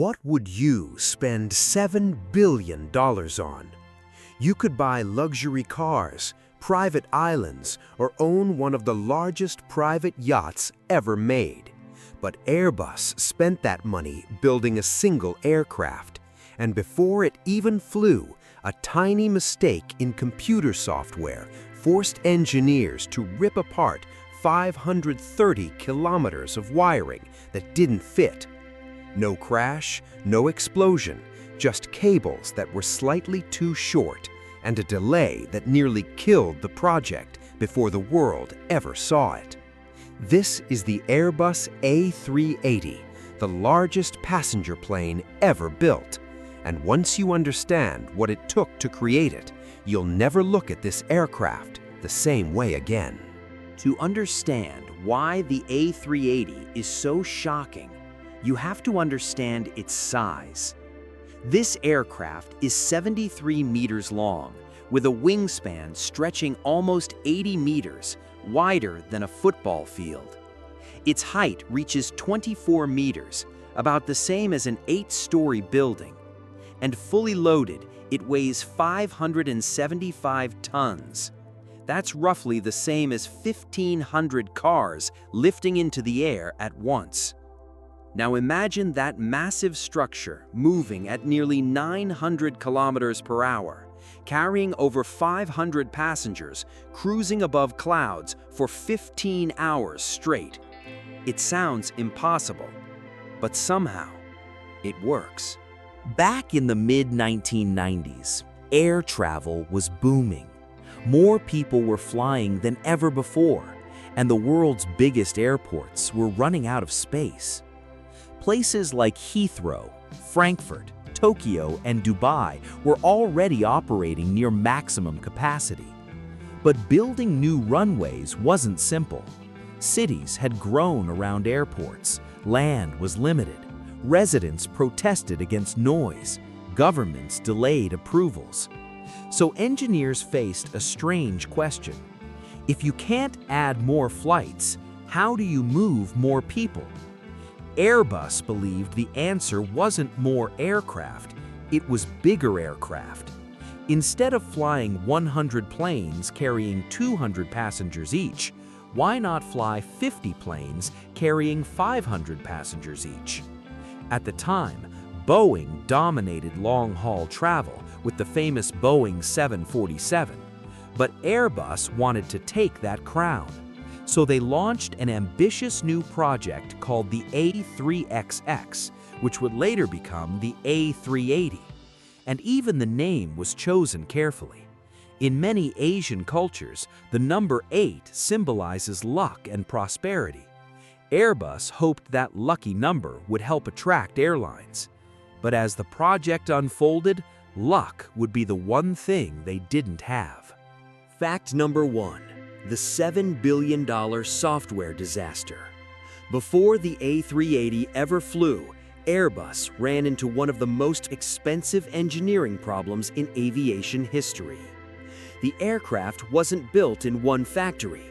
What would you spend $7 billion on? You could buy luxury cars, private islands, or own one of the largest private yachts ever made. But Airbus spent that money building a single aircraft, and before it even flew, a tiny mistake in computer software forced engineers to rip apart 530 kilometers of wiring that didn't fit. No crash, no explosion, just cables that were slightly too short and a delay that nearly killed the project before the world ever saw it. This is the Airbus A380, the largest passenger plane ever built. And once you understand what it took to create it, you'll never look at this aircraft the same way again. To understand why the A380 is so shocking, you have to understand its size. This aircraft is 73 meters long, with a wingspan stretching almost 80 meters, wider than a football field. Its height reaches 24 meters, about the same as an 8-story building. And fully loaded, it weighs 575 tons. That's roughly the same as 1,500 cars lifting into the air at once. Now imagine that massive structure moving at nearly 900 kilometers per hour, carrying over 500 passengers, cruising above clouds for 15 hours straight. It sounds impossible, but somehow it works. Back in the mid-1990s, air travel was booming. More people were flying than ever before, and the world's biggest airports were running out of space. Places like Heathrow, Frankfurt, Tokyo, and Dubai were already operating near maximum capacity. But building new runways wasn't simple. Cities had grown around airports, land was limited, residents protested against noise, governments delayed approvals. So engineers faced a strange question. If you can't add more flights, how do you move more people? Airbus believed the answer wasn't more aircraft, it was bigger aircraft. Instead of flying 100 planes carrying 200 passengers each, why not fly 50 planes carrying 500 passengers each? At the time, Boeing dominated long-haul travel with the famous Boeing 747, but Airbus wanted to take that crown. So they launched an ambitious new project called the A3XX, which would later become the A380. And even the name was chosen carefully. In many Asian cultures, the number 8 symbolizes luck and prosperity. Airbus hoped that lucky number would help attract airlines. But as the project unfolded, luck would be the one thing they didn't have. Fact number 1. The $7 billion software disaster. Before the A380 ever flew, Airbus ran into one of the most expensive engineering problems in aviation history. The aircraft wasn't built in one factory.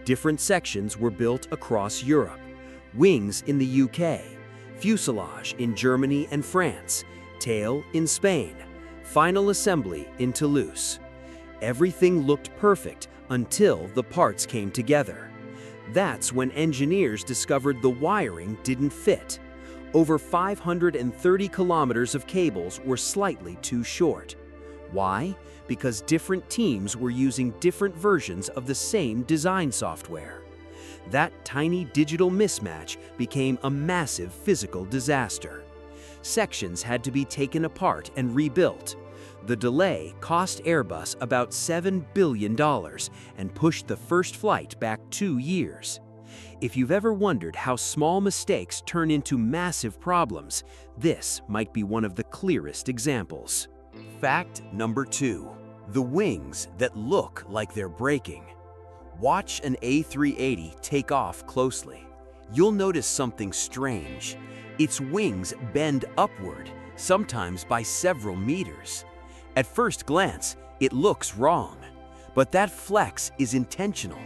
Different sections were built across Europe. Wings in the UK, fuselage in Germany and France, tail in Spain, final assembly in Toulouse. Everything looked perfect until the parts came together. That's when engineers discovered the wiring didn't fit. Over 530 kilometers of cables were slightly too short. Why? Because different teams were using different versions of the same design software. That tiny digital mismatch became a massive physical disaster. Sections had to be taken apart and rebuilt. The delay cost Airbus about $7 billion and pushed the first flight back 2 years. If you've ever wondered how small mistakes turn into massive problems, this might be one of the clearest examples. Fact number 2. The wings that look like they're breaking. Watch an A380 take off closely. You'll notice something strange. Its wings bend upward, sometimes by several meters. At first glance, it looks wrong, but that flex is intentional.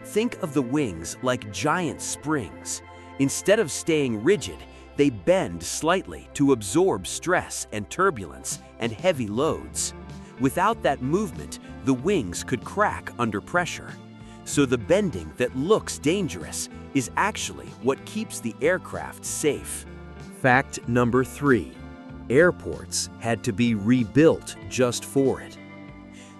Think of the wings like giant springs. Instead of staying rigid, They bend slightly to absorb stress and turbulence and heavy loads. Without that movement, the wings could crack under pressure. So the bending that looks dangerous is actually what keeps the aircraft safe. Fact number 3. Airports had to be rebuilt just for it.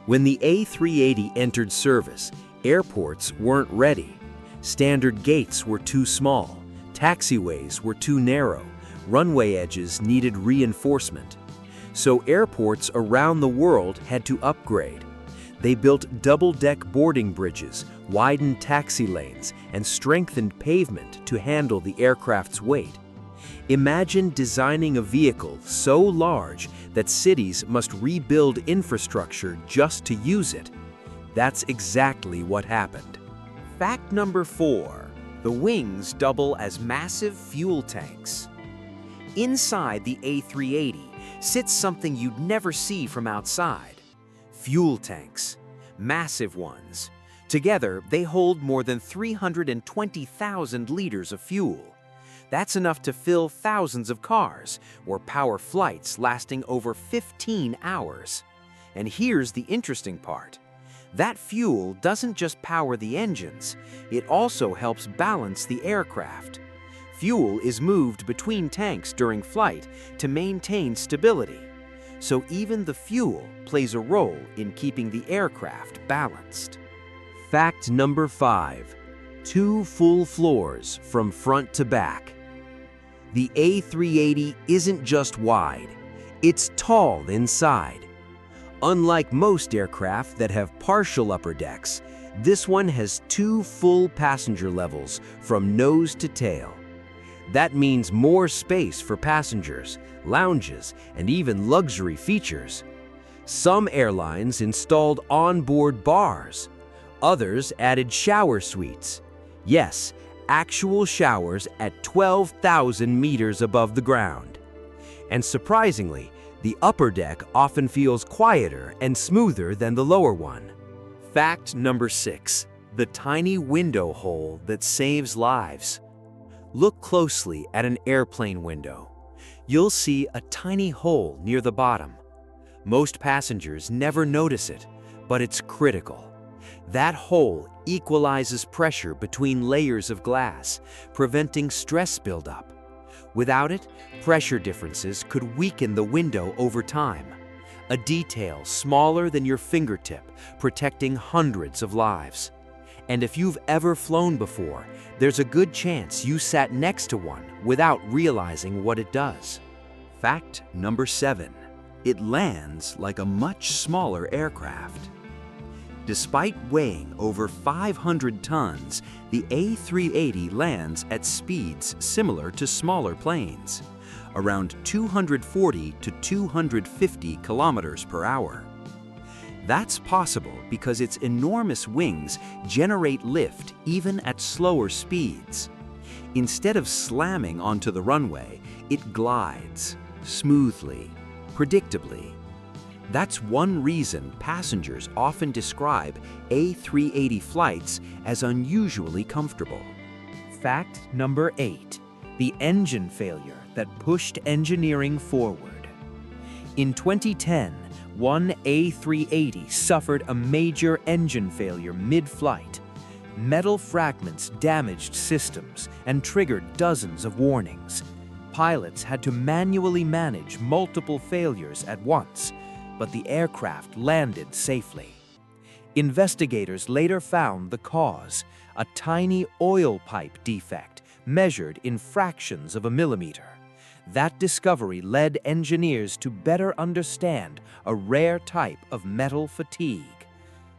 When the A380 entered service, airports weren't ready. Standard gates were too small, taxiways were too narrow, runway edges needed reinforcement. So airports around the world had to upgrade. They built double-deck boarding bridges, widened taxi lanes, and strengthened pavement to handle the aircraft's weight. Imagine designing a vehicle so large that cities must rebuild infrastructure just to use it. That's exactly what happened. Fact number 4. The wings double as massive fuel tanks. Inside the A380 sits something you'd never see from outside. Fuel tanks. Massive ones. Together, they hold more than 320,000 liters of fuel. That's enough to fill thousands of cars or power flights lasting over 15 hours. And here's the interesting part. That fuel doesn't just power the engines, it also helps balance the aircraft. Fuel is moved between tanks during flight to maintain stability. So even the fuel plays a role in keeping the aircraft balanced. Fact number 5. 2 full floors from front to back. The A380 isn't just wide, it's tall inside. Unlike most aircraft that have partial upper decks, this one has 2 full passenger levels from nose to tail. That means more space for passengers, lounges, and even luxury features. Some airlines installed onboard bars. Others added shower suites. Yes, actual showers at 12,000 meters above the ground. And surprisingly, the upper deck often feels quieter and smoother than the lower one. Fact number 6. The tiny window hole that saves lives. Look closely at an airplane window. You'll see a tiny hole near the bottom. Most passengers never notice it, but it's critical. That hole equalizes pressure between layers of glass, preventing stress buildup. Without it, pressure differences could weaken the window over time. A detail smaller than your fingertip, protecting hundreds of lives. And if you've ever flown before, there's a good chance you sat next to one without realizing what it does. Fact number 7. It lands like a much smaller aircraft. Despite weighing over 500 tons, the A380 lands at speeds similar to smaller planes, around 240 to 250 kilometers per hour. That's possible because its enormous wings generate lift even at slower speeds. Instead of slamming onto the runway, it glides smoothly, predictably. That's one reason passengers often describe A380 flights as unusually comfortable. Fact number 8. The engine failure that pushed engineering forward. In 2010, one A380 suffered a major engine failure mid-flight. Metal fragments damaged systems and triggered dozens of warnings. Pilots had to manually manage multiple failures at once, but the aircraft landed safely. Investigators later found the cause, a tiny oil pipe defect measured in fractions of a millimeter. That discovery led engineers to better understand a rare type of metal fatigue.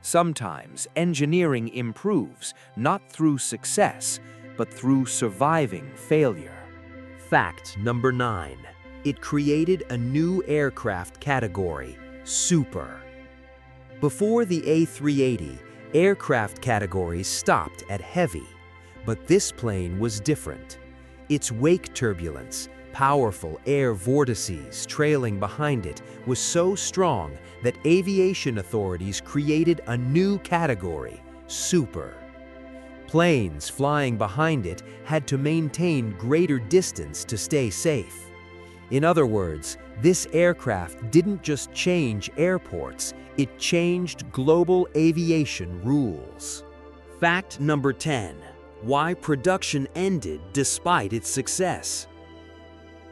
Sometimes engineering improves not through success, but through surviving failure. Fact number 9. It created a new aircraft category, Super. Before the A380, aircraft categories stopped at heavy, but this plane was different. Its wake turbulence, powerful air vortices trailing behind it, was so strong that aviation authorities created a new category, Super. Planes flying behind it had to maintain greater distance to stay safe. In other words, this aircraft didn't just change airports, it changed global aviation rules. Fact number 10. Why production ended despite its success.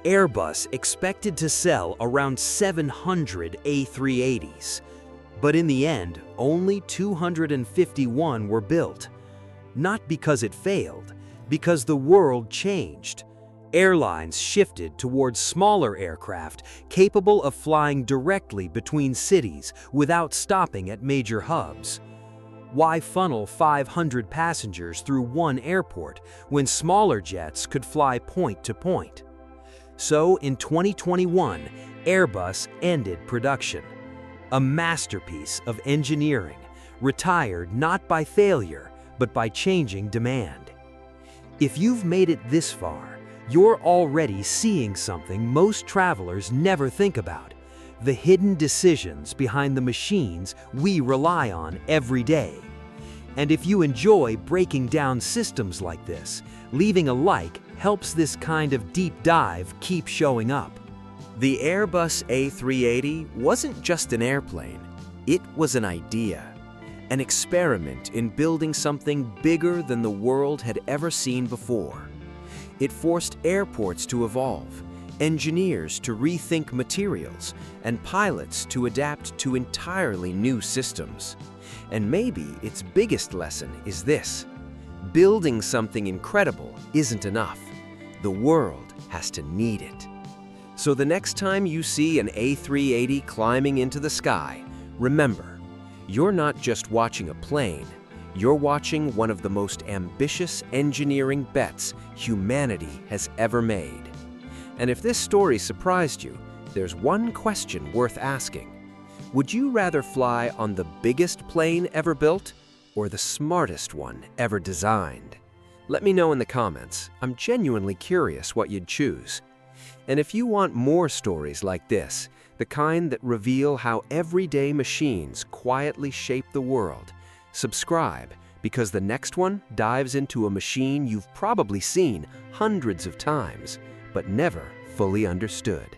Airbus expected to sell around 700 A380s, but in the end, only 251 were built. Not because it failed, because the world changed. Airlines shifted towards smaller aircraft capable of flying directly between cities without stopping at major hubs. Why funnel 500 passengers through one airport when smaller jets could fly point to point? So in 2021, Airbus ended production. A masterpiece of engineering, retired not by failure, but by changing demand. If you've made it this far, you're already seeing something most travelers never think about: the hidden decisions behind the machines we rely on every day. And if you enjoy breaking down systems like this, leaving a like helps this kind of deep dive keep showing up. The Airbus A380 wasn't just an airplane, it was an idea. An experiment in building something bigger than the world had ever seen before. It forced airports to evolve, engineers to rethink materials, and pilots to adapt to entirely new systems. And maybe its biggest lesson is this: building something incredible isn't enough. The world has to need it. So the next time you see an A380 climbing into the sky, remember, you're not just watching a plane, you're watching one of the most ambitious engineering bets humanity has ever made. And if this story surprised you, there's one question worth asking. Would you rather fly on the biggest plane ever built or the smartest one ever designed? Let me know in the comments. I'm genuinely curious what you'd choose. And if you want more stories like this, the kind that reveal how everyday machines quietly shape the world, subscribe, because the next one dives into a machine you've probably seen hundreds of times, but never fully understood.